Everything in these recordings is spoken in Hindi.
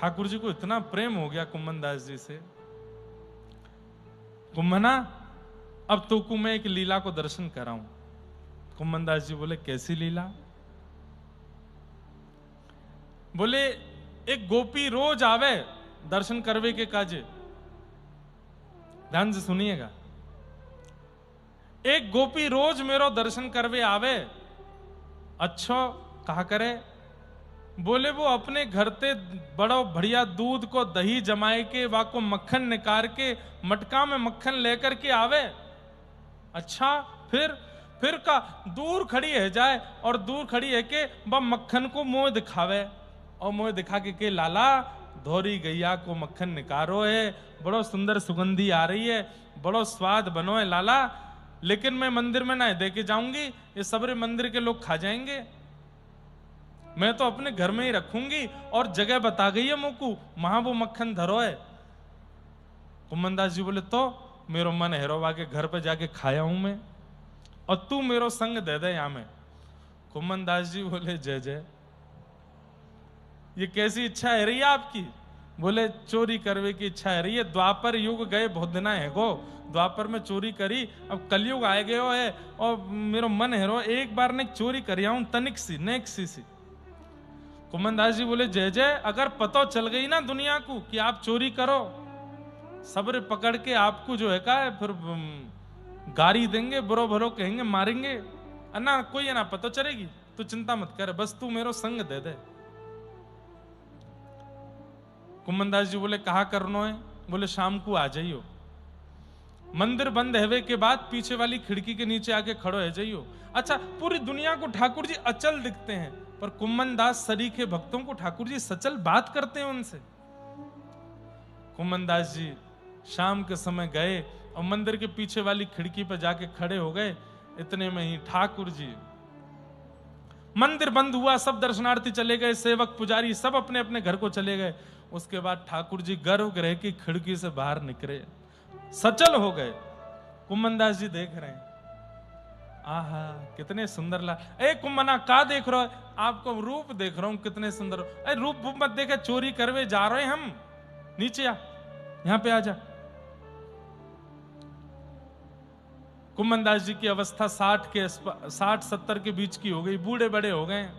ठाकुर जी को इतना प्रेम हो गया कुम्मन दास जी से। कुम्मना, अब तो को मैं एक लीला को दर्शन कराऊं। कुम्मन दास जी बोले, कैसी लीला? बोले, एक गोपी रोज आवे दर्शन करवे के काजे। ध्यान से सुनिएगा। एक गोपी रोज मेरो दर्शन करवे आवे। अच्छो कहा करे? बोले, वो अपने घर ते बड़ो बढ़िया दूध को दही जमाए के वाको मक्खन निकाल के मटका में मक्खन लेकर के आवे। अच्छा, फिर का दूर खड़ी है जाए और दूर खड़ी है के वह मक्खन को मुंह दिखावे और मुंह दिखा के लाला धोरी गैया को मक्खन निकारो है, बड़ो सुंदर सुगंधी आ रही है, बड़ो स्वाद बनो है लाला, लेकिन मैं मंदिर में ना दे के जाऊंगी, ये सबरे मंदिर के लोग खा जाएंगे, मैं तो अपने घर में ही रखूंगी और जगह बता गई है मुकू, वहां वो मक्खन धरो है। कुम्मन दास जी बोले, तो मेरो मन हेरोवा के घर पे जाके खाया हूं मैं, और तू मेरो संग दे दे यहां में। कुम्मन दास जी बोले, जय जय, ये कैसी इच्छा है रही है आपकी? बोले, चोरी करवे की इच्छा है रही है। द्वापर युग गए बहुत दिन है गो, द्वापर में चोरी करी, अब कलयुग आए गयो है और मेरो मन हेरो एक बार ने चोरी करिया हूं, तनिक सी नेक सी। कुम्मन दास जी बोले, जय जय, अगर पता चल गई ना दुनिया को कि आप चोरी करो, सबरे पकड़ के आपको जो है का है फिर गारी देंगे, बुरो भरो कहेंगे, मारेंगे, अन्ना कोई है ना पता चलेगी, तू चिंता मत कर, बस तू मेरो संग दे दे। कुम्मन दास जी बोले, कहा करनो है? बोले, शाम को आ जाइयो, मंदिर बंद होने के बाद पीछे वाली खिड़की के नीचे आके खड़ो है जाइयो। अच्छा, पूरी दुनिया को ठाकुर जी अचल दिखते हैं, पर कुम्मन दास सरीखे भक्तों को ठाकुर जी सचल बात करते हैं उनसे। कुम्मन दास जी शाम के समय गए और मंदिर के पीछे वाली खिड़की पर जाके खड़े हो गए। इतने में ही ठाकुर जी, मंदिर बंद हुआ, सब दर्शनार्थी चले गए, सेवक पुजारी सब अपने अपने घर को चले गए। उसके बाद ठाकुर जी गर्भगृह की खिड़की से बाहर निकले, सचल हो गए। कुम्मन दास जी देख रहे हैं, आहा कितने सुंदर ला। ए कुम्मना, का देख रहे हो? आपको रूप देख रहा हूं, कितने सुंदर। ए रूप मत देखे, चोरी करवे जा रहे हैं हम, नीचे आ, यहां पे आ जा। कुम्मन दास जी की अवस्था 60-70 के बीच की हो गई, बूढ़े बड़े हो गए।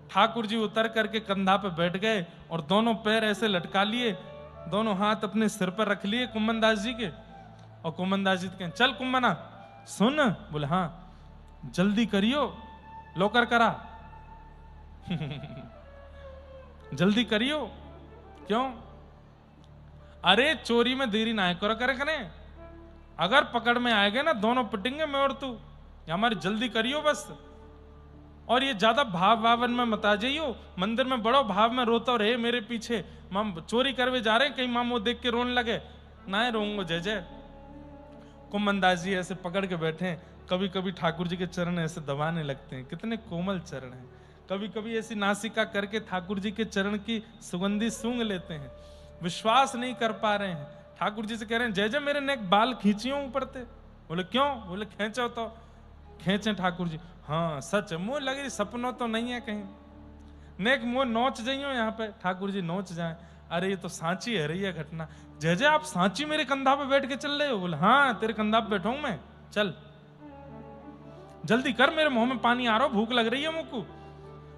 ठाकुर जी उतर करके कंधा पे बैठ गए और दोनों पैर ऐसे लटका लिए, दोनों हाथ अपने सिर पर रख लिए कुम्मन दास जी के, और कुम्मन दास जी कहें, चल कुम्मना सुन। बोले, हाँ जल्दी करियो, लोकर करा। जल्दी करियो, क्यों? अरे चोरी में देरी ना करो करे, अगर पकड़ में आएगा ना दोनों पिटेंगे मैं और तू, हमारी जल्दी करियो बस। और ये ज्यादा भावन में मत आ जाइयो, मंदिर में बड़ो भाव में रोता रहे मेरे पीछे, माम चोरी करवे जा रहे हैं, कहीं माम वो देख के रोने लगे, ना रोऊंगा जय जय। कुम्मन दास जी ऐसे पकड़ के बैठे, कभी कभी ठाकुर जी के चरण ऐसे दबाने लगते हैं, कितने कोमल चरण हैं। कभी कभी ऐसी नासिका करके ठाकुर जी के चरण की सुगंधी सूंघ लेते हैं, विश्वास नहीं कर पा रहे हैं। ठाकुर जी से कह रहे हैं, जय जय मेरे नेक बाल खींचियो ऊपर ते। बोले, क्यों? बोले, खींचो तो खींचे ठाकुर जी। हाँ सच, मुंह लग रही सपनों तो नहीं है कहीं, नेक मुंह नोच जाइयो यहाँ पे। ठाकुर जी नोच जाए, अरे ये तो सांची है रही है घटना। जय जय, आप सांची मेरे कंधा पे बैठ के चल रहे हो? बोले, हाँ तेरे कंधा पे बैठा हूं मैं, चल जल्दी कर, मेरे मुंह में पानी आ रहा, भूख लग रही है मुझको,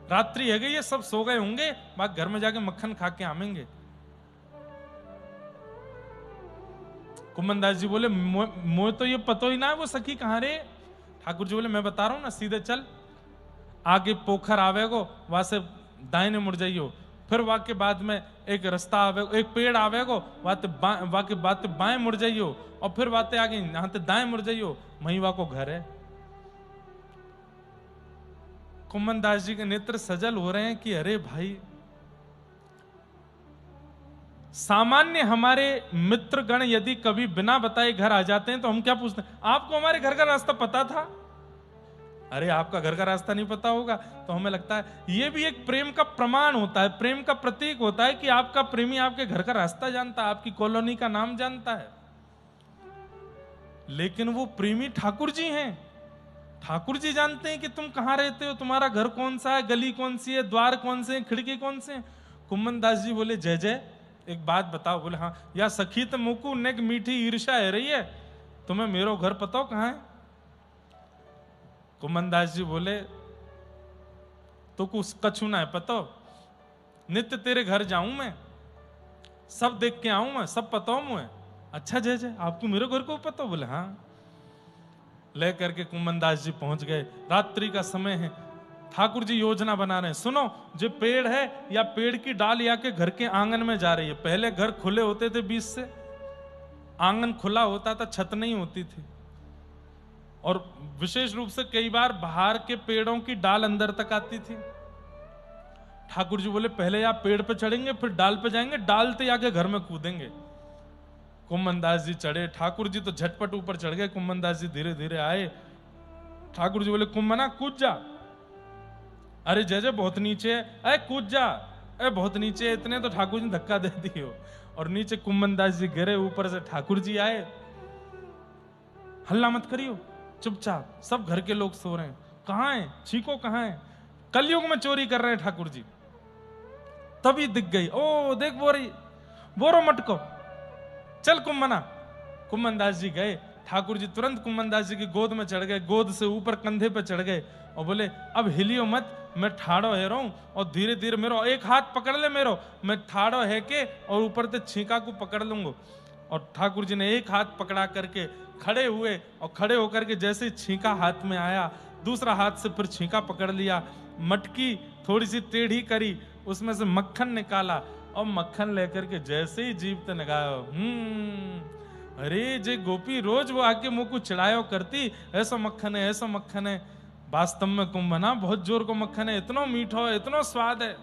रात्रि है गई है, सब सो गए होंगे, बाकी घर में जाके मक्खन खा के आमेंगे। कुम्मन दास जी बोले, मुझे तो ये पता ही ना है वो सखी कहां रे। ठाकुर जी बोले, मैं बता रहा हूं ना, सीधे चल, आगे पोखर आवेगो, वहां से दाहिने मुड़ जाइयो, फिर वहां के बाद में एक रास्ता आवे, एक पेड़ आवेगो, वहां के बाद बाएं मुड़ जाइयो, और फिर बातें आगे यहां से दाएं मुड़ जाइयो, वहीं वहां को घर है। कुम्मन दास जी के नेत्र सजल हो रहे हैं कि अरे भाई, सामान्य हमारे मित्रगण यदि कभी बिना बताए घर आ जाते हैं तो हम क्या पूछते हैं, आपको हमारे घर का रास्ता पता था? अरे आपका घर का रास्ता नहीं पता होगा तो हमें लगता है यह भी एक प्रेम का प्रमाण होता है, प्रेम का प्रतीक होता है कि आपका प्रेमी आपके घर का रास्ता जानता है, आपकी कॉलोनी का नाम जानता है। लेकिन वो प्रेमी ठाकुर जी हैं, ठाकुर जी जानते हैं कि तुम कहां रहते हो, तुम्हारा घर कौन सा है, गली कौन सी है, द्वार कौन से हैं, खिड़की कौन से हैं। कुम्मन दास जी बोले जय जय, एक बात बताओ। बोले हाँ। या सखी तो मुकू नेक मीठी ईर्षा है रही है, तुम्हें मेरो घर पता कहाँ है? कुम्मन दास जी बोले तो कुछ कछु ना है पता, नित्य तेरे घर जाऊं मैं, सब देख के आऊं मैं, सब पता हूं मैं। अच्छा जय जय, आपको मेरे घर को पता? बोले हाँ। ले करके कुम्मन दास जी पहुंच गए। रात्रि का समय है, ठाकुर जी योजना बना रहे हैं। सुनो, जो पेड़ है या पेड़ की डाल या के घर के आंगन में जा रही है। पहले घर खुले होते थे बीच से, आंगन खुला होता था, छत नहीं होती थी। और विशेष रूप से कई बार बाहर के पेड़ों की डाल अंदर तक आती थी। ठाकुर जी बोले पहले आप पेड़ पे चढ़ेंगे, फिर डाल पे जाएंगे, डाल ते आके घर में कूदेंगे। कुम्मन दास जी चढ़े, ठाकुर जी तो झटपट ऊपर चढ़ गए। कुम्मन दास जी धीरे धीरे आए। ठाकुर जी बोले कुम्मना कूद जा। अरे जय जय बहुत नीचे है। अरे कूद जा। अरे बहुत नीचे है। इतने तो ठाकुर जी धक्का दे दियो और नीचे कुम्मन दास जी गिरे। ऊपर से ठाकुर जी आए। हल्ला मत करियो, चुपचाप, सब घर के लोग सो रहे हैं। कहां है छीको, कहां है? कलयुग में चोरी कर रहे हैं ठाकुर जी। तभी दिख गई, ओ देख बोरो मटको, चल कुम्मना। कुम्मन दास जी गए। ठाकुर जी तुरंत कुम्मन दास जी की गोद में चढ़ गए, गोद से ऊपर कंधे पे चढ़ गए और बोले अब हिलियो मत, मैं ठाड़ो है रहा हूं और धीरे धीरे मेरो एक हाथ पकड़ ले, मेरो मैं ठाड़ो है के और ऊपर से छींका को पकड़ लूंगा। और ठाकुर जी ने एक हाथ पकड़ा करके खड़े हुए और खड़े होकर के जैसे छींका हाथ में आया, दूसरा हाथ से फिर छींका पकड़ लिया, मटकी थोड़ी सी टेढ़ी करी, उसमें से मक्खन निकाला और मक्खन लेकर के जैसे ही जीभ पे लगाया, अरे जे गोपी रोज वो आके मुंह को चिढ़ाया करती, ऐसा मक्खन है, ऐसा मक्खन है। वास्तव में कुंभना बहुत जोर को मक्खन है, इतना मीठा है, इतना स्वाद है।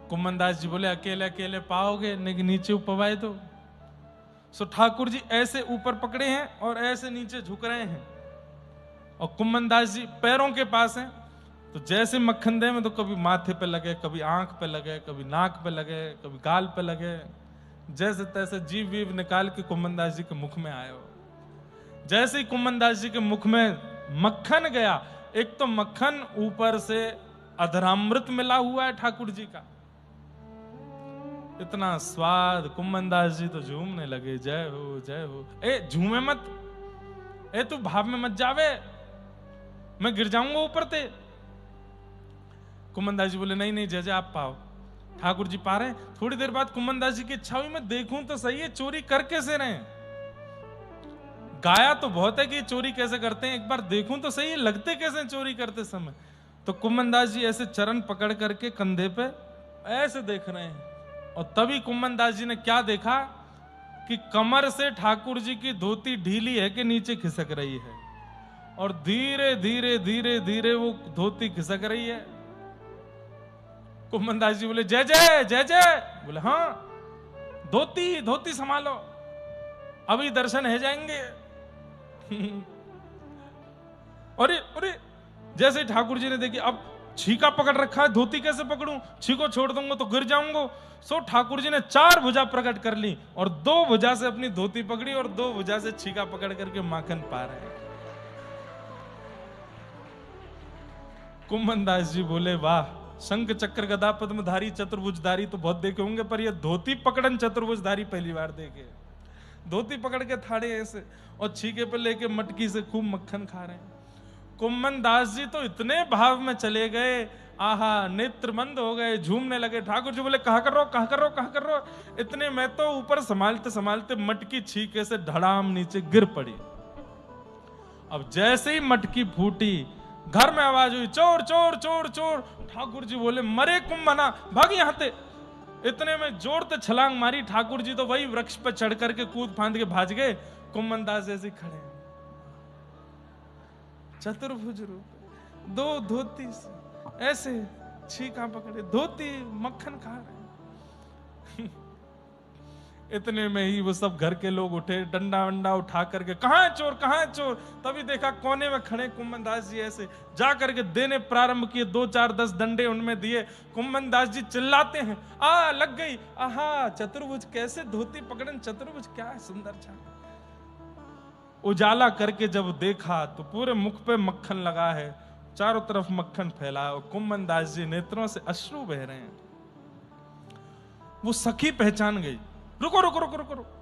कुम्मन दास जी बोले अकेले अकेले पाओगे, लेकिन नीचे उपवाए दो। सो ठाकुर जी ऐसे ऊपर पकड़े हैं और ऐसे नीचे झुक रहे हैं और कुम्मन दास जी पैरों के पास हैं। तो जैसे मक्खन दे में तो कभी माथे पे लगे, कभी आंख पे लगे, कभी नाक पे लगे, कभी गाल पे लगे, जैसे तैसे जीव वीव निकाल के कुम्मन दास जी के मुख में आए हो। जैसे ही कुम्मन दास जी के मुख में मक्खन गया, एक तो मक्खन ऊपर से अधरामृत मिला हुआ है ठाकुर जी का, इतना स्वाद। कुम्मन दास जी तो झूमने लगे, जय हो जय हो। ए झूमे मत, ए तू भाव में मत जावे, मैं गिर जाऊंगा ऊपर ते। कुम्मन दास जी बोले नहीं नहीं जय जय आप पाओ। ठाकुर जी पा रहे। थोड़ी देर बाद कुम्मन दास जी की इच्छा हुई मैं देखूं तो सही है चोरी कर कैसे रहे। गाया तो बहुत है कि चोरी कैसे करते हैं, एक बार देखूं तो सही है लगते कैसे चोरी करते समय। तो कुम्मन दास जी ऐसे चरण पकड़ करके कंधे पे ऐसे देख रहे हैं और तभी कुम्मन दास जी ने क्या देखा कि कमर से ठाकुर जी की धोती ढीली है कि नीचे खिसक रही है और धीरे धीरे धीरे धीरे वो धोती खिसक रही है। कुम्मन दास जी बोले जय जय जय जय। बोले हाँ, धोती धोती संभालो, अभी दर्शन है जाएंगे। अरे अरे, जैसे ठाकुर जी ने देखी अब छीका पकड़ रखा है, धोती कैसे पकड़ूं, छीको छोड़ दूंगा तो गिर जाऊंगा। सो ठाकुर जी ने 4 भुजा प्रकट कर ली और 2 भुजा से अपनी धोती पकड़ी और 2 भुजा से छीका पकड़ करके माखन पा रहे हैं। कुम्मन दास जी बोले वाह, शंख चक्र गदा पद्मधारी चतुर्भुजधारी तो बहुत देखे होंगे, पर ये धोती पकड़न चतुर्भुजधारी पहली बार देखे। धोती पकड़ के थाड़े ऐसे और छीके पे लेके मटकी से खूब मक्खन खा रहे हैं। कुम्मन दास जी तो इतने भाव में चले गए, आहा नेत्र मंद हो गए, झूमने लगे। ठाकुर जी बोले कहा कर रहे हो, कहा कर रहे हो, कहा कर रहे हो। इतने में तो ऊपर संभालते संभालते मटकी छीके से धड़ाम नीचे गिर पड़ी। अब जैसे ही मटकी फूटी, घर में आवाज हुई चोर चोर चोर चोर। ठाकुर जी बोले मरे कुम्भना, भाग यहां ते। इतने में जोर से छलांग मारी। ठाकुर जी तो वही वृक्ष पर चढ़ करके कूद फांद के भाज गए। कुम्भन दास जैसे खड़े, चतुर्भुज रूप, 2 धोती से ऐसे छीका पकड़े, धोती मक्खन खा रहे। इतने में ही वो सब घर के लोग उठे, डंडा वंडा उठा करके कहां है चोर, कहां है चोर। तभी देखा कोने में खड़े कुम्भन दास जी, ऐसे जा करके देने प्रारंभ किए। 2 4 10 डंडे उनमें दिए। कुम्भन दास जी चिल्लाते हैं आ लग गई, आहा चतुर्भुज कैसे धोती पकड़न, चतुर्भुज क्या है सुंदर छा। उजाला करके जब देखा तो पूरे मुख पे मक्खन लगा है चारों तरफ मक्खन फैला और कुंभन दास जी नेत्रों से अश्रु बह रहे हैं। वो सखी पहचान गई, रुको रुको रुको रुको रुको,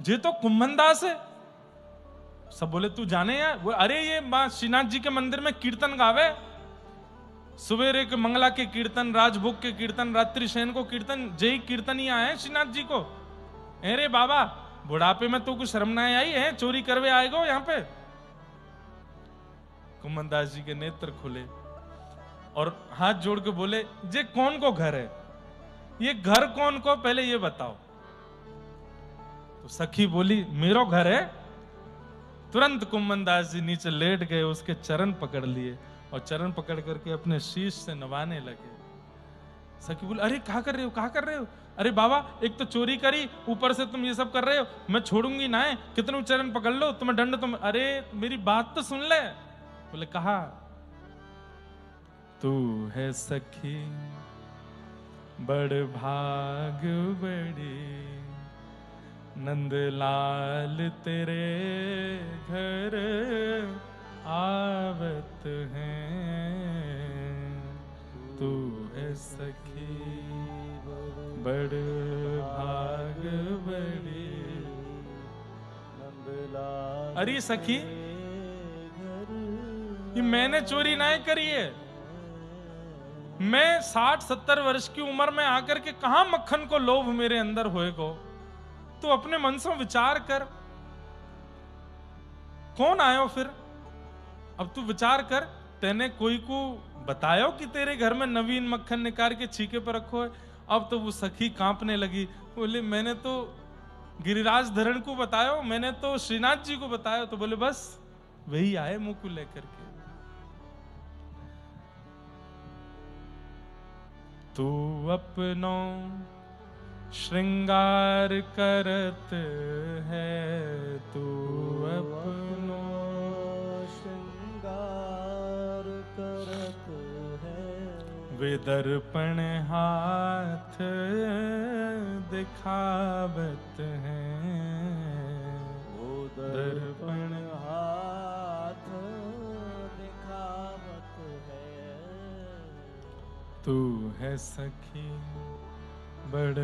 ये तो कुंभन दास है। सब बोले तू जाने यार? वो अरे ये मां श्रीनाथ जी के मंदिर में कीर्तन गावे, सवेरे के मंगला के कीर्तन, राजभोग के कीर्तन, रात्रि शयन को कीर्तन, जय कीर्तन ही आए श्रीनाथ जी को। अरे बाबा बुढ़ापे में तो कुछ शर्म ना आई है, चोरी करवे आएगो यहाँ पे। कुंभन दास जी के नेत्र खुले और हाथ जोड़ के बोले, जे कौन को घर है, ये घर कौन को पहले ये बताओ। तो सखी बोली मेरो घर है। तुरंत कुंभन दास जी नीचे लेट गए, उसके चरण पकड़ लिए और चरण पकड़ करके अपने शीश से नवाने लगे। सखी बोले, अरे क्या कर रहे हो, क्या कर रहे हो? अरे बाबा एक तो चोरी करी, ऊपर से तुम ये सब कर रहे हो, मैं छोड़ूंगी ना है, कितने चरण पकड़ लो, तुम्हें दंड तुम। अरे मेरी बात तो सुन ले। बोले कहा, तू है सखी बड़ भाग बड़ी, नंदलाल तेरे घर आवत हैं। तू है सखी बड़ भाग बड़ी, नंदलाल। अरे सखी ये मैंने चोरी नहीं करी है। मैं 60-70 वर्ष की उम्र में आकर के कहां मक्खन को लोभ मेरे अंदर होएगो। तो अपने मन से विचार कर, कौन आयो फिर? अब तू विचार कर, तेने कोई को बतायो कि तेरे घर में नवीन मक्खन निकाल के छीके पर रखो है? अब तो वो सखी कांपने लगी, बोले मैंने तो गिरिराज धरण को बतायो, मैंने तो श्रीनाथ जी को बताया। तो बोले बस वही आए मुंह को लेकर के। तू अपनो श्रृंगार करत है, तू अपनो श्रृंगार करत है, वे दर्पण हाथ दिखावत हैं, वो दर्पण हाथ दिखावत है। तू है सखी बड़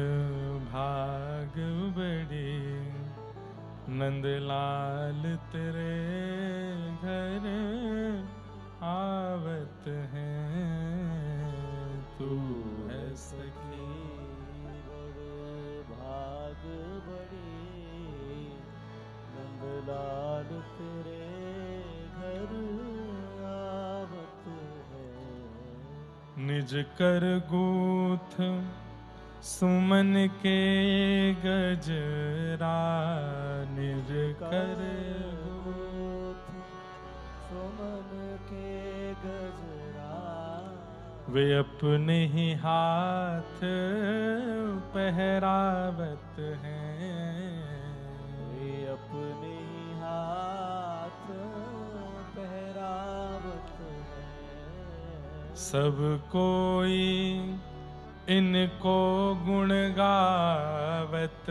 भाग बड़ी, नंदलाल तेरे घर आवत हैं। तू है सखी बड़ भाग बड़ी, नंदलाल तेरे घर आवत हैं। निज कर गूथ सुमन के गजरा, निज कर गूथ सुमन के गजरा, वे अपने ही हाथ पहरावत हैं, वे अपने ही हाथ पहरावत हैं। सब कोई इनको गुण गावत,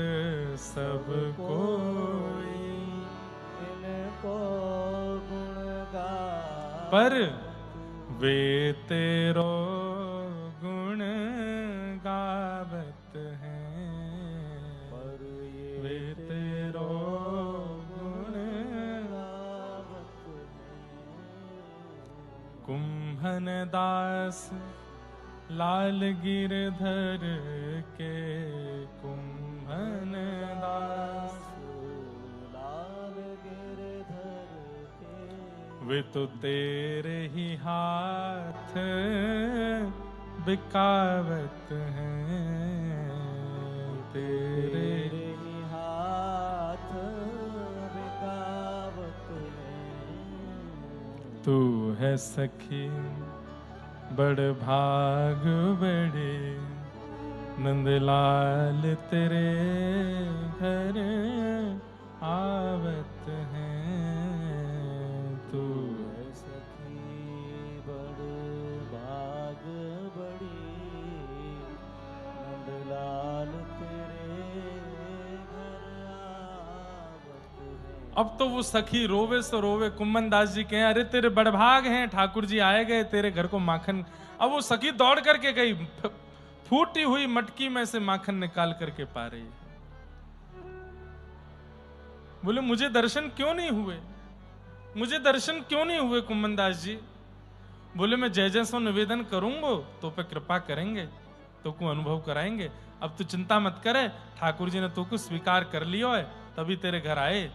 सब कोई इनको गुण गावत, पर वे तेरो गुण गावत हैं, पर वे तेरो गुण गावत हैं। कुंभन दास लाल गिरधर के, कुंभन दास लाल गिरधर के, वे तो तेरे ही हाथ बिकावत हैं, तेरे ही हाथ बिकावत हैं। तू है सखी बड़ भाग बड़े, नंदलाल तेरे घर आवत हैं। तू है सखी बड़ भाग बड़ी, नंदलाल तेरे घर आवत हैं। अब तो वो सखी रोवे सो रोवे। कुम्मन दास जी कहे अरे तेरे बड़भाग हैं, ठाकुर जी आए गए तेरे घर को माखन। अब वो सखी दौड़ करके गई, फूटी हुई मटकी में से माखन निकाल करके पा रही। बोले मुझे दर्शन क्यों नहीं हुए, मुझे दर्शन क्यों नहीं हुए कुम्मन दास जी? बोले मैं जय जय सो निवेदन करूंगा तो पे कृपा करेंगे, तो को अनुभव कराएंगे। अब तू चिंता मत करे, ठाकुर जी ने तो को स्वीकार कर लियो है, तभी तेरे घर आए।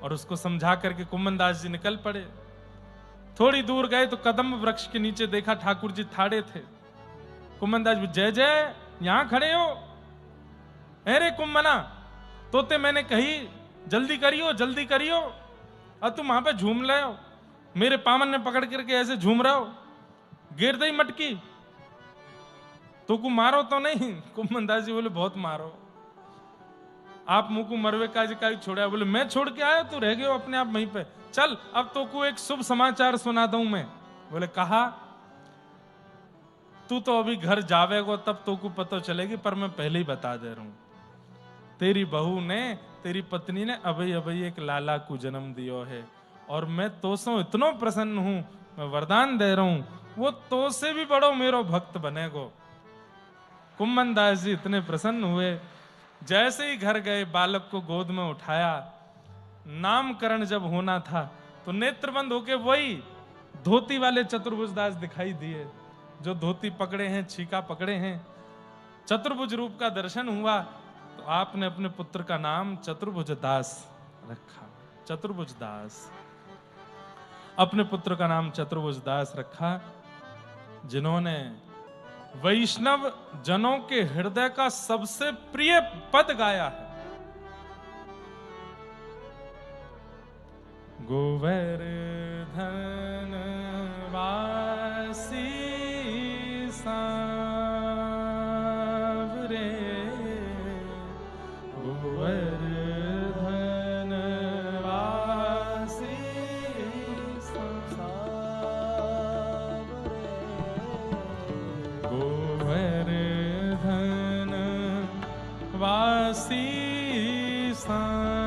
और उसको समझा करके कुम्मन दास जी निकल पड़े। थोड़ी दूर गए तो कदम वृक्ष के नीचे देखा ठाकुर जी थाड़े थे। कुम्मन दास जी जय जय यहां खड़े हो? अरे कुम्मना तोते मैंने कही जल्दी करियो जल्दी करियो, और तुम वहां पे झूम रहे हो, मेरे पामन ने पकड़ करके ऐसे झूम रहे हो, गिर दई मटकी तो को मारो तो नहीं? कुम्मन दास जी बोले बहुत मारो, आप मुंह को मरवे का छोड़ा। बोले मैं छोड़ के आया, तू रह गए हो अपने आप वहीं पे, चल अब तो को एक शुभ समाचार सुना दूं मैं। बोले कहा? तू तो अभी घर जावेगो तब तो को पता चलेगी, पर मैं पहले ही बता दे रहा हूं, तेरी बहू ने, तेरी पत्नी ने अभी अभी एक लाला को जन्म दियो है, और मैं तो सो इतना प्रसन्न हूं, मैं वरदान दे रहा हूं वो तो से भी बड़ो मेरो भक्त बनेगो। कुम्मन दास जी इतने प्रसन्न हुए, जैसे ही घर गए बालक को गोद में उठाया। नामकरण जब होना था तो नेत्रबंद होके वही धोती वाले चतुर्भुज दास दिखाई दिए, जो धोती पकड़े हैं, छीका पकड़े हैं। चतुर्भुज रूप का दर्शन हुआ तो आपने अपने पुत्र का नाम चतुर्भुज दास रखा। चतुर्भुज दास, अपने पुत्र का नाम चतुर्भुज दास रखा, जिन्होंने वैष्णव जनों के हृदय का सबसे प्रिय पद गाया है। गोवर्धन वासी सांवरे, गोवर्धन वासी सांवरे, गोवर्धन वासी सांवरे,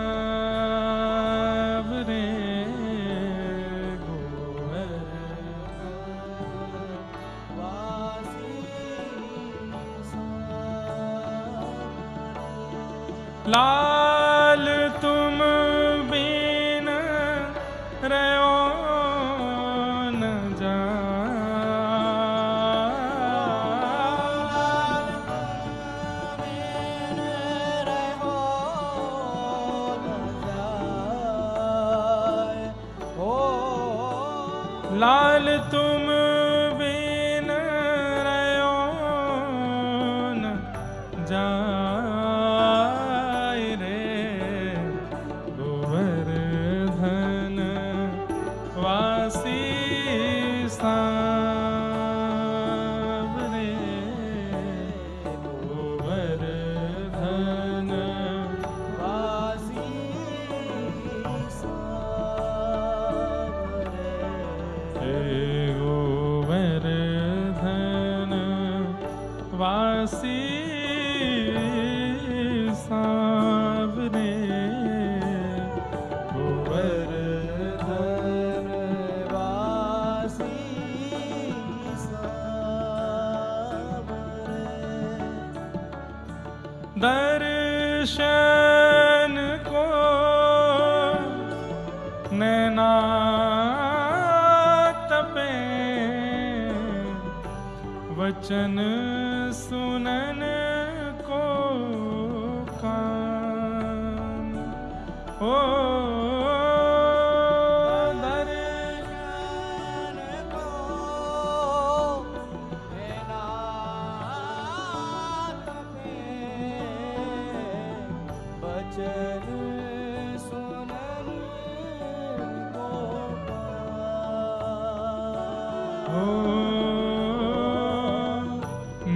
लाल तुम बिन रहो न जाए, लाल तुम बिन रहो न जाए रे, गोवर्धन वासी सांवरे, गोवर्धन वासी सांवरे, गोवर्धन वासी सांवरे, गोवर्धन वासी सांवरे। दर्शन को नैना तपे, वचन सुनन को कान, ओ दर्शन को नैना तपे, वचन सुनन को कान,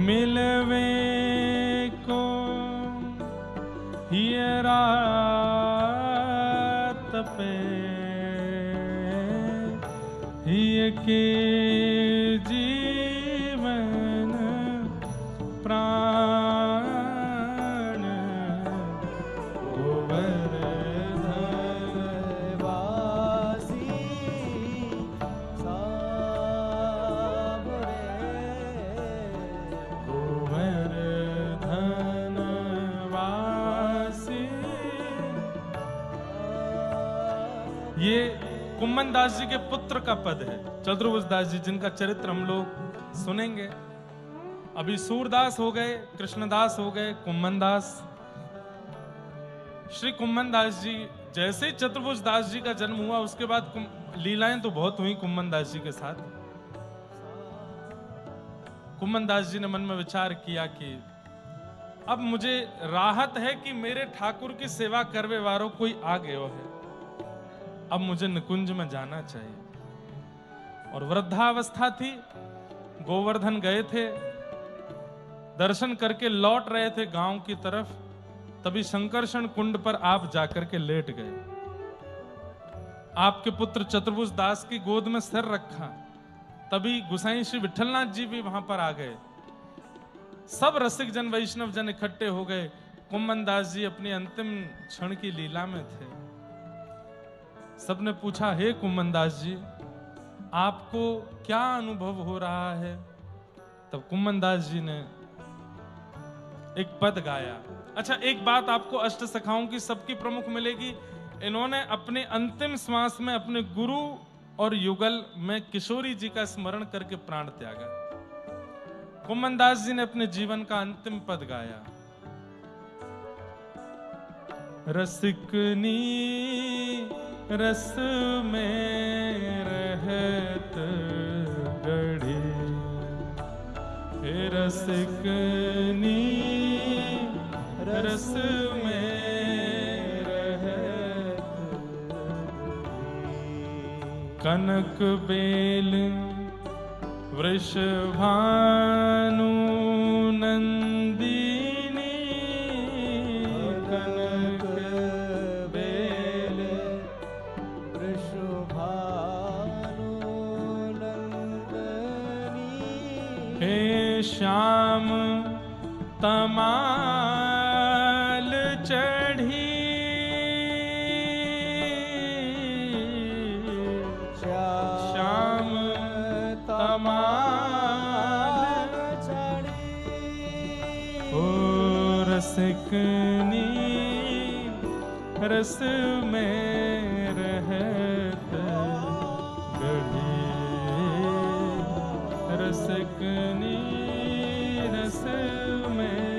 मिलवे को हियरा तपे, हिय के जीवन प्राण, गोवर्धन कुम्मन दास जी के पुत्र का पद है, चतुर्भुज दास जी, जिनका चरित्र हम लोग सुनेंगे। अभी सूरदास हो गए, कृष्णदास हो गए, कुम्मन दास। श्री कुम्मन दास जी, जैसे ही चतुर्भुज दास जी का जन्म हुआ, उसके बाद लीलाएं तो बहुत हुई कुम्मन दास जी के साथ। कुम्मन दास जी ने मन में विचार किया कि अब मुझे राहत है कि मेरे ठाकुर की सेवा करवे वारो कोई आ गयो है, अब मुझे निकुंज में जाना चाहिए। और वृद्धावस्था थी, गोवर्धन गए थे, दर्शन करके लौट रहे थे गांव की तरफ, तभी संकर्षण कुंड पर आप जाकर के लेट गए। आपके पुत्र चतुर्भुज दास की गोद में सिर रखा, तभी गुसाई श्री विठलनाथ जी भी वहां पर आ गए। सब रसिक जन वैष्णव जन इकट्ठे हो गए। कुम्मन दास जी अपनी अंतिम क्षण की लीला में थे। सबने पूछा, हे कुम्मन दास जी, आपको क्या अनुभव हो रहा है? तब कुम्मन दास जी ने एक पद गाया। अच्छा, एक बात आपको अष्ट सखाओं की सबकी प्रमुख मिलेगी, इन्होंने अपने अंतिम श्वास में अपने गुरु और युगल में किशोरी जी का स्मरण करके प्राण त्यागा। कुम्मन दास जी ने अपने जीवन का अंतिम पद गाया। रसिकनी रस में रहत गढ़ी, हे रसिकनी रस में रहत, कनक बेल वृषभानु नंदिनी, कनक बेल वृषभानु नंदिनी, हे श्याम तमाल चढ़ी, श्याम तमाल चढ़ी, ओ रसिकनी रस में रहत गढ़ी, रसिकनी रस में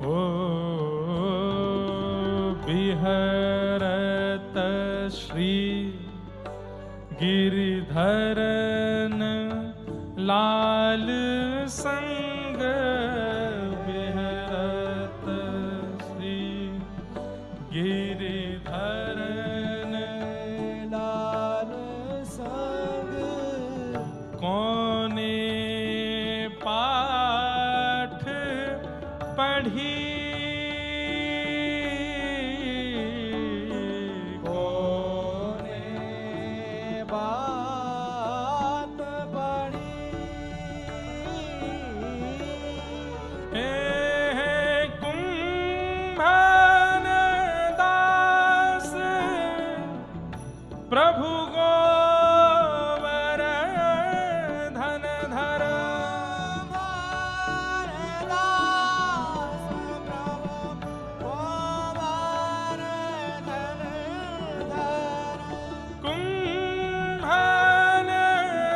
ओ बिहरत श्री गिरिधरन लाल संग, बिहरत श्री गिरिधरन लाल संग, कौने पाठ पढ़ी, प्रभु गोवर्धन धर, कुंभन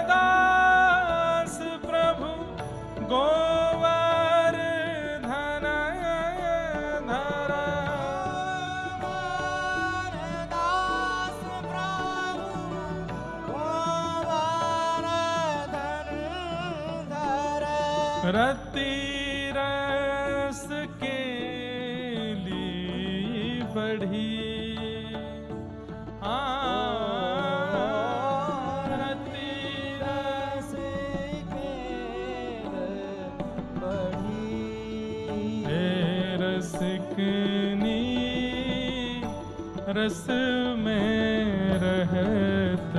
दास प्रभु गोवर्धन धर, रति रस के लिए बढ़ी, रति रस के बढ़ी, हे रसिकनी रस में रहत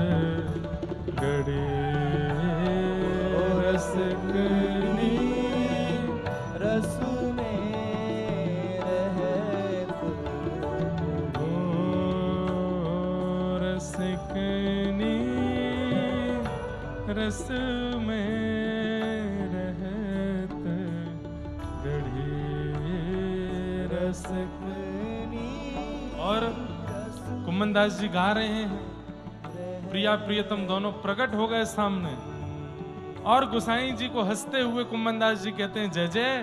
गढ़ी, रसिकनी रस में रहत, ओ रसिकनी रस में रहत गढ़ी, रसिक कुम्मनदास जी गा रहे हैं, प्रिया प्रियतम दोनों प्रकट हो गए सामने, और गुसाई जी को हंसते हुए कुम्मनदास जी कहते हैं जय जय।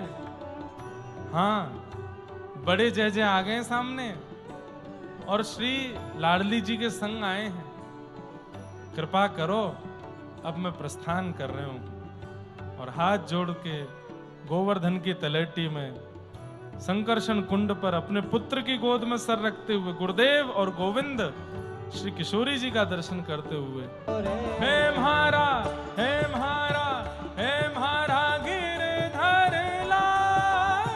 हाँ, बड़े जय जय आ गए सामने, और श्री लाडली जी के संग आए हैं। कृपा करो, अब मैं प्रस्थान कर रहे हूं। और हाथ जोड़ के गोवर्धन की तलेटी में संकर्षण कुंड पर अपने पुत्र की गोद में सर रखते हुए गुरुदेव और गोविंद श्री किशोरी जी का दर्शन करते हुए, हे म्हारा, हे म्हारा, हे म्हारा गिरधर लाल,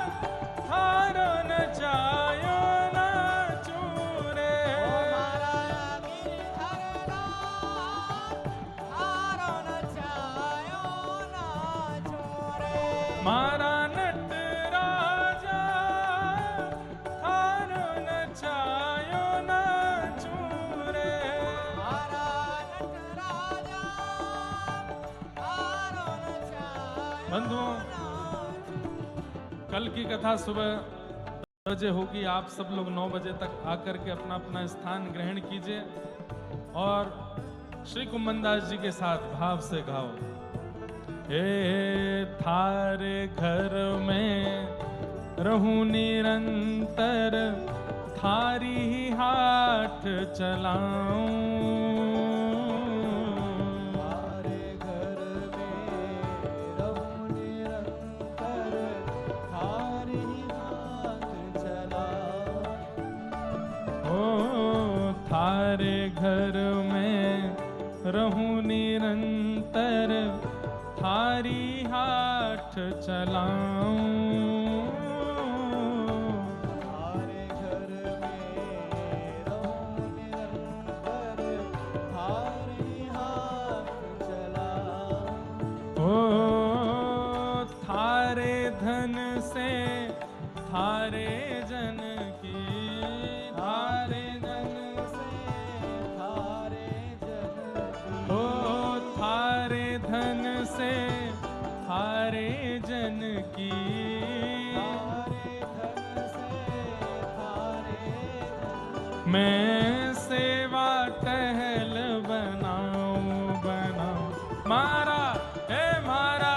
थारो न जायो न चूरे। मारा नट राजा, थारो न जायो न चूरे। बंधुओं, कल की कथा सुबह 10 बजे होगी। आप सब लोग 9 बजे तक आकर के अपना अपना स्थान ग्रहण कीजिए और श्री कुम्मनदास जी के साथ भाव से गाओ। हे थारे घर में रहूं निरंतर, थारी ही हाथ चलाऊं। हमारे घर में रहूं निरंतर, थारे ही हाथ चलाऊं। ओ थारे घर में रहूं निरंतर, थारी हाथ चलाऊं। हमारे घर में रहूं निरंतर, थारे ही हाथ चलाऊं। ओ थारे धन से थारे जन की, थारे धन से थारे जन की, ओ थारे धन से थारे जन की, थारे धन से थारे जन की। मैं सेवा टहल बनाऊं बनाऊं। मारा, हे मारा,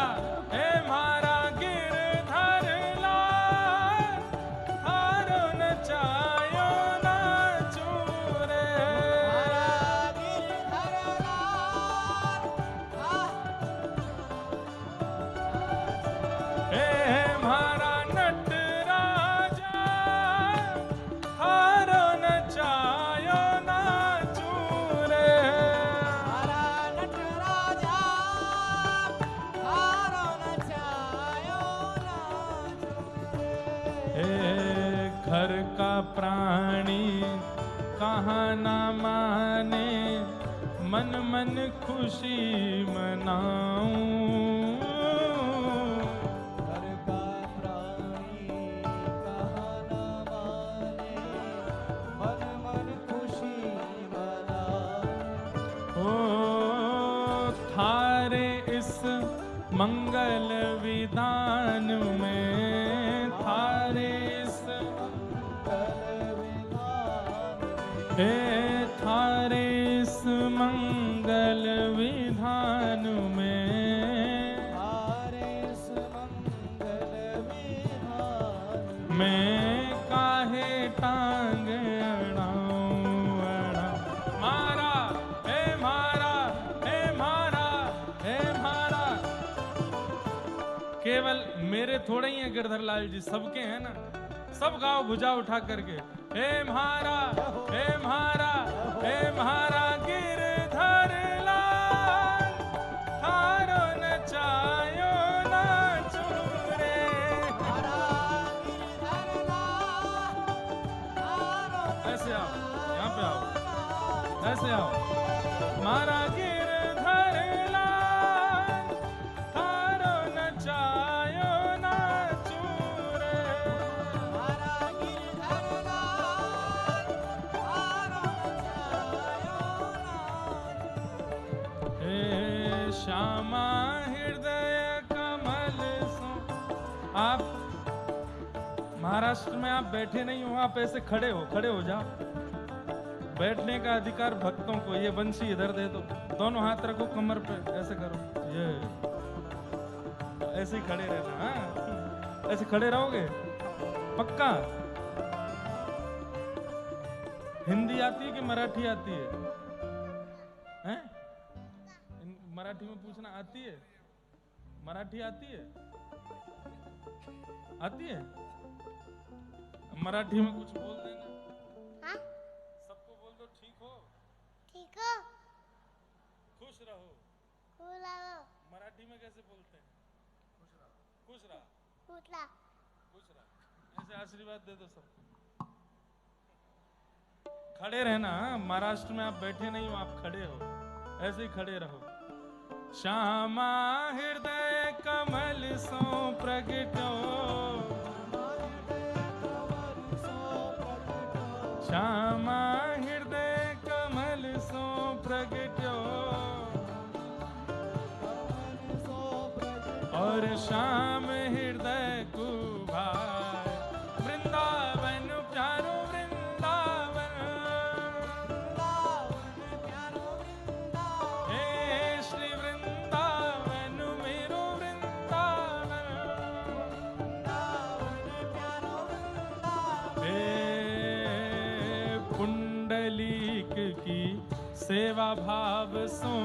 हे मारा गिरधर लाल, थारो न चायो न चूरे। हे मारा नट राजा, थारो न चायो न चूरे। हे घर का प्राणी कहाँ न माने, मन मन खुशी मनाऊं। घर का प्राणी कहाँ न माने, मन मन खुशी मनाऊं। ओ थारे इस मंगल विधान में, थारे इस हे थारे इस मंगल विधान में, थारे इस मंगल विधान मैं काहे टांग अड़ाऊं अड़ाऊं। मारा, हे मारा, हे मारा, हे मारा। केवल मेरे थोड़े ही हैं गिरधर लाल जी, सबके हैं ना। सब गाओ भुजा उठा करके, हे म्हारा, हे म्हारा, हे म्हारा गिरधर लाल, थारो न चायो न चूरे। ऐसे आओ, यहाँ पे आओ, ऐसे आओ। मारा गिरधर लाल, थारो न चायो न चूरे। हे श्यामा हृदय कमल सो। आप महाराष्ट्र में आप बैठे नहीं हो, आप ऐसे खड़े हो, खड़े हो जाओ। बैठने का अधिकार भक्तों को। ये बंसी इधर दे दो, दोनों हाथ रखो कमर पे, ऐसे करो, ये ऐसे ही खड़े रहना। हाँ, ऐसे खड़े रहोगे पक्का। हिंदी आती है कि मराठी आती है? हैं? मराठी में पूछना आती है? मराठी आती है? आती है? मराठी में कुछ बोल देना। हाँ? सबको बोल दो ठीक हो, ठीक हो, खुश रहो। खुलाओ, मराठी में कैसे बोलते हैं? खुश रहा, खुला, खुश रहा। ऐसे आशीर्वाद दे दो सबको। खड़े रहना। महाराष्ट्र में आप बैठे नहीं हो, आप खड़े हो, ऐसे ही खड़े रहो। श्यामा हृदय कमल सो प्रगटो, श्यामा हृदय कमल सो प्रगटो, और श्याम हृदय कुभार, वृंदावन प्यारो वृंदावन, हे श्री वृंदावन मेरो वृंदावन, हे पुंडलीक की सेवा भाव सो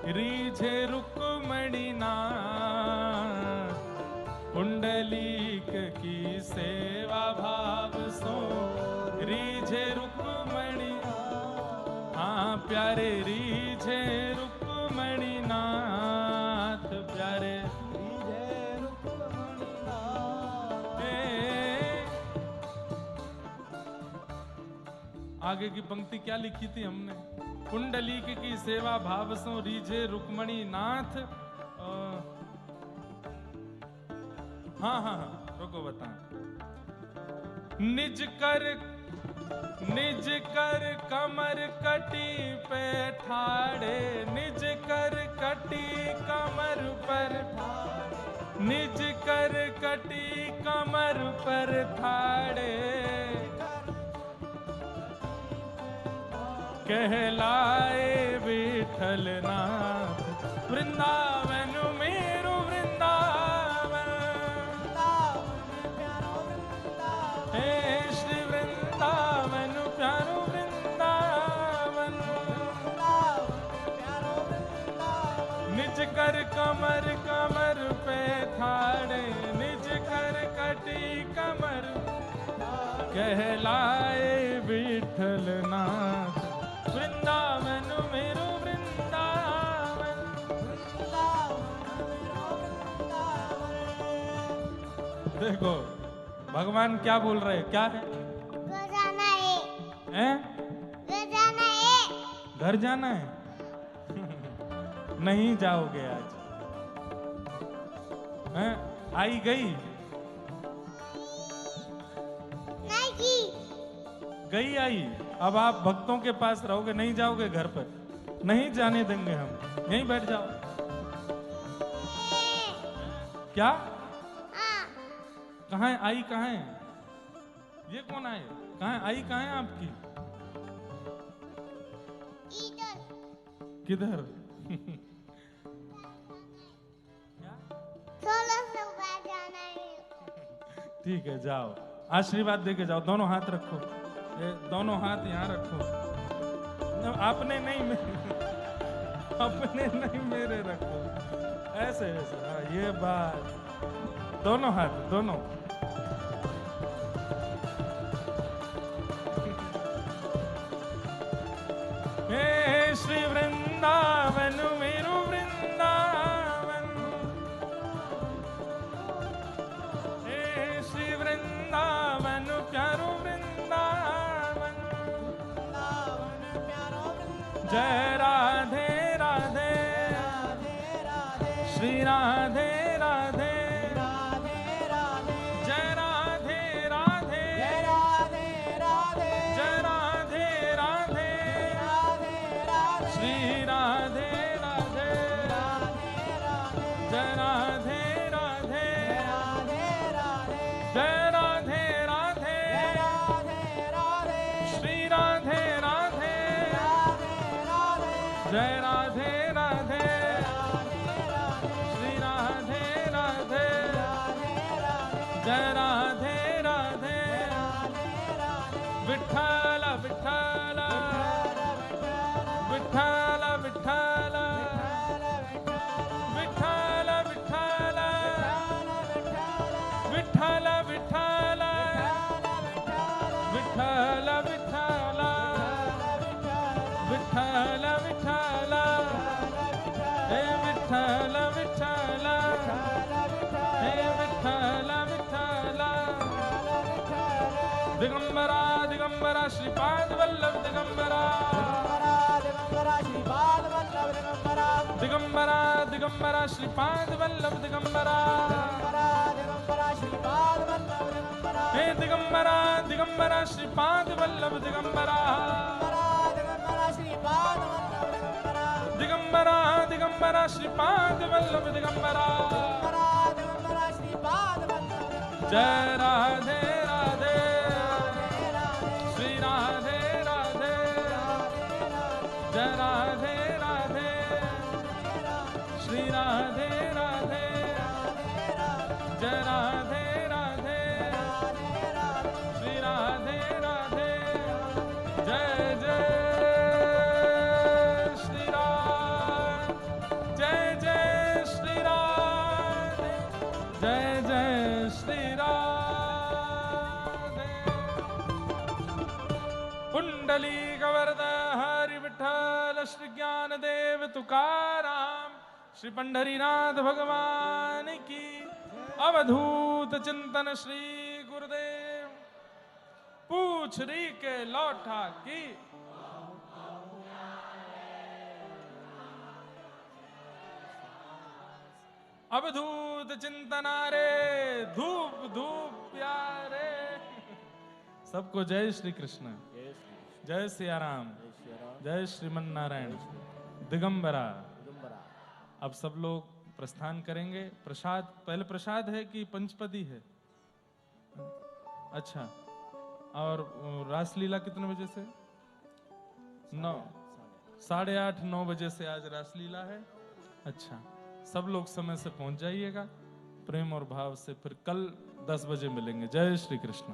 रीझे रुक्मणी नाथ, पुंडलीक की सेवा भाव सो रीझे रुक्मणी, हाँ प्यारे रीझे रुक्मणी नाथ, प्यारे आगे की पंक्ति क्या लिखी थी हमने? कुंडलीक की सेवा भाव सो रीझे रुक्मणी नाथ। हाँ हाँ हाँ, रुको बता। निज कर कमर कटी पे ठाड़े, निज कर कटी कमर पर, निज कर कटी कमर पर ठाड़े, कहलाए विठल नाथ, वृंदावन मेरो वृंदावन, हे श्री वृंदावन प्यारो वृंदावन, निज कर कमर कमर पे ठाड़े, निज कर कटी कमर, कहलाए विठल नाथ, वृंदावन मेरो वृंदावन। देखो भगवान क्या बोल रहे हैं, क्या है? घर जाना है, हैं? घर जाना है, घर जाना है? नहीं जाओगे आज। हैं? आई गई? नहीं, गई आई। अब आप भक्तों के पास रहोगे, नहीं जाओगे घर पर? नहीं जाने देंगे हम, यहीं बैठ जाओ। क्या? हाँ, कहाँ है आई? कहाँ है ये? कौन आए? कहाँ है आई? कहाँ है आपकी? इधर, किधर? 1600 बार जाना है। ठीक है जाओ, आशीर्वाद दे के जाओ। दोनों हाथ रखो, ये दोनों हाथ यहाँ रखो। आपने नहीं मेरे, अपने नहीं मेरे रखो, ऐसे ऐसे। हाँ ये बात, दोनों हाथ, दोनों। हे श्री वृंदावन मेरो वृंदावन, हे श्री वृंदावन प्यारो वृंदावन, जय राधे राधे, श्री राधे राधे, जय राधे राधे, जय राधे राधे, श्री राधे राधे, जय राधे राधे, जय राधे राधे, श्री राधे राधे, जय राधे राधे श्री राधे राधे जय राधे राधे विठ्ठल विठ्ठल विठ्ठल विठ्ठल विठ्ठल विठ्ठल विठ्ठल विठ्ठल विठ्ठल विठ्ठल विठ्ठल विठ्ठल हे विठ्ठल विठ्ठल हे विठ्ठल विठ्ठल दिगंबरा दिगंबरा श्रीपाद वल्लभ दिगंबरा दिगंबरा दिगंबरा श्रीपाद वल्लभ दिगंबरा हे दिगंबरा दिगंबरा श्रीपाद वल्लभ दिगंबरा दिगंबरा दिगंबरा श्रीपाद वल्लभ दिगंबरा जय राधे राधे श्री राधे राधे जय राधे राधे श्री राधे राधे जय राधे राधे श्री राधे राधे जय जय श्री राम जय जय श्री राम जय जय श्री राधे कुंडली कवरद हरि विठ्ठल श्री ज्ञानदेव तुकाराम श्री पंढरीनाथ भगवान की अवधूत चिंतन श्री गुरुदेव पूछरी के लौटा की अवधूत चिंतनारे धूप धूप प्यारे सबको जय श्री कृष्ण जय सिया राम जय श्रीमन नारायण दिगंबरा। अब सब लोग प्रस्थान करेंगे। प्रसाद पहले प्रसाद है कि पंचपदी है? अच्छा, और रासलीला कितने बजे से? 9 8:30 9 बजे से आज रासलीला है। अच्छा, सब लोग समय से पहुंच जाइएगा प्रेम और भाव से। फिर कल 10 बजे मिलेंगे। जय श्री कृष्ण।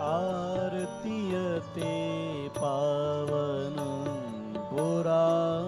आरतीयते पावन पुराण